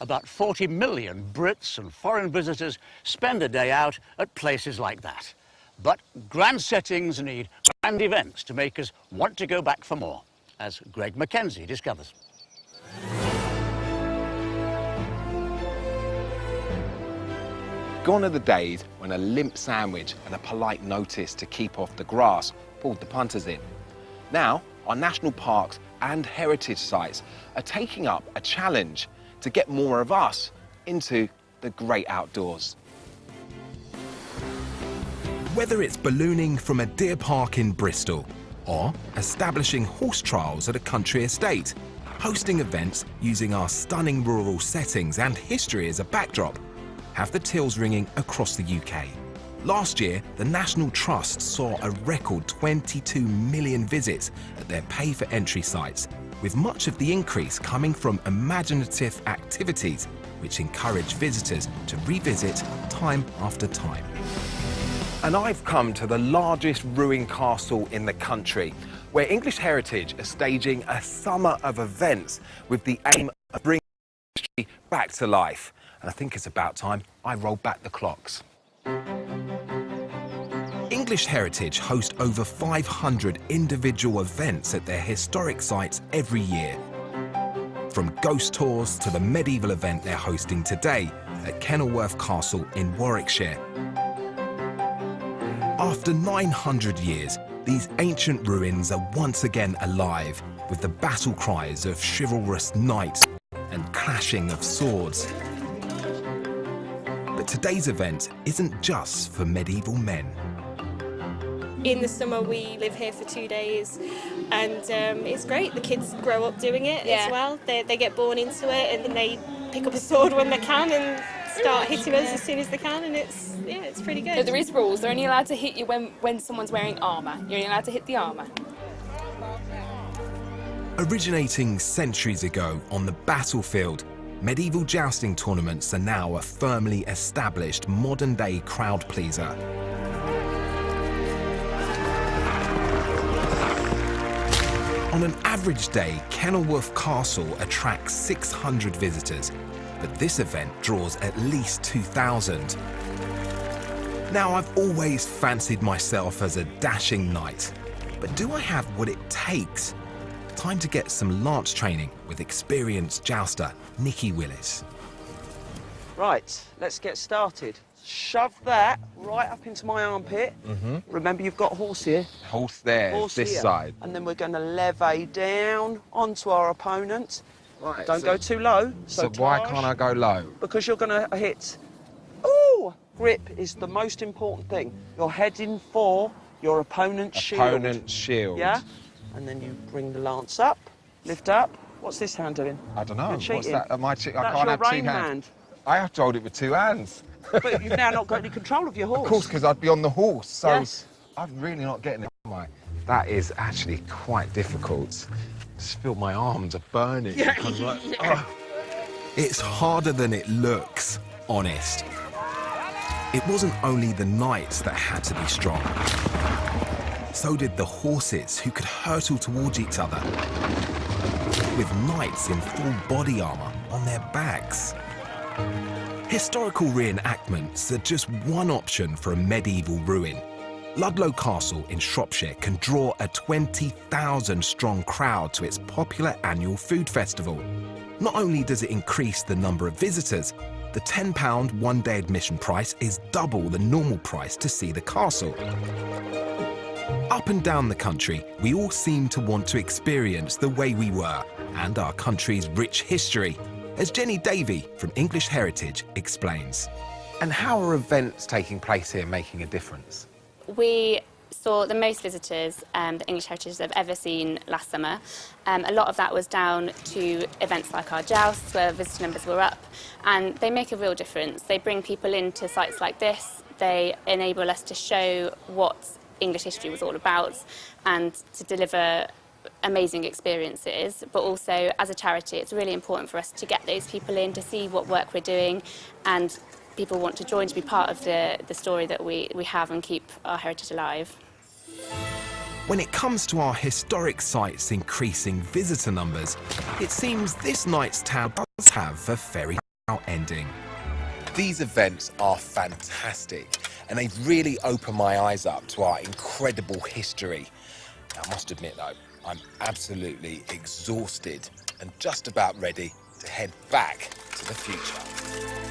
about 40 million Brits and foreign visitors spend a day out at places like that. But grand settings need grand events to make us want to go back for more, as Greg McKenzie discovers. Gone are the days when a limp sandwich and a polite notice to keep off the grass pulled the punters in. Now, our national parks and heritage sites are taking up a challenge to get more of us into the great outdoors. Whether it's ballooning from a deer park in Bristol or establishing horse trials at a country estate, hosting events using our stunning rural settings and history as a backdrop have the tills ringing across the UK. Last year, the National Trust saw a record 22 million visits at their pay-for-entry sites, with much of the increase coming from imaginative activities which encourage visitors to revisit time after time. And I've come to the largest ruined castle in the country, where English Heritage are staging a summer of events with the aim of bringing history back to life. And I think it's about time I roll back the clocks. English Heritage host over 500 individual events at their historic sites every year. From ghost tours to the medieval event they're hosting today at Kenilworth Castle in Warwickshire. After 900 years, these ancient ruins are once again alive with the battle cries of chivalrous knights and clashing of swords. But today's event isn't just for medieval men. In the summer we live here for 2 days and it's great. The kids grow up doing it as well. They get born into it and then they pick up a sword when they can and start hitting us as soon as they can, and it's pretty good. So there is rules. They're only allowed to hit you when someone's wearing armour. You're only allowed to hit the armour. Originating centuries ago on the battlefield, medieval jousting tournaments are now a firmly established modern-day crowd pleaser. On an average day, Kenilworth Castle attracts 600 visitors, but this event draws at least 2,000. Now, I've always fancied myself as a dashing knight, but do I have what it takes? Time to get some lance training with experienced jouster Nikki Willis. Right, let's get started. Shove that right up into my armpit. Remember, you've got a horse here. Horse there, Horse this here. side. And then we're going to levee down onto our opponent. Right, Don't go too low. So why can't I go low? Because you're going to hit. Ooh! Grip is the most important thing. You're heading for your opponent's shield. Opponent's shield. Yeah? And then you bring the lance up, lift up. What's this hand doing? I don't know. You're cheating. What's that? I That's can't your have two rein hands. hand. I have to hold it with two hands. But you've now not got any control of your horse. Of course, because I'd be on the horse, so Yes. I'm really not getting it, am I? That is actually quite difficult. I just feel my arms are burning. Yeah. I'm like, oh. It's harder than it looks, honest. It wasn't only the knights that had to be strong. So did the horses, who could hurtle towards each other, with knights in full body armour on their backs. Historical reenactments are just one option for a medieval ruin. Ludlow Castle in Shropshire can draw a 20,000-strong crowd to its popular annual food festival. Not only does it increase the number of visitors, the £10 one-day admission price is double the normal price to see the castle. Up and down the country, we all seem to want to experience the way we were and our country's rich history, as Jenny Davey from English Heritage explains. And how are events taking place here making a difference? We saw the most visitors that English Heritage have ever seen last summer. A lot of that was down to events like our jousts, where visitor numbers were up, and they make a real difference. They bring people into sites like this. They enable us to show what English history was all about and to deliver amazing experiences, but also as a charity it's really important for us to get those people in to see what work we're doing, and people want to join to be part of the story that we have and keep our heritage alive. When it comes to our historic sites increasing visitor numbers, it seems this night's town does have a very ending. These events are fantastic, and they've really opened my eyes up to our incredible history. I must admit though, I'm absolutely exhausted and just about ready to head back to the future.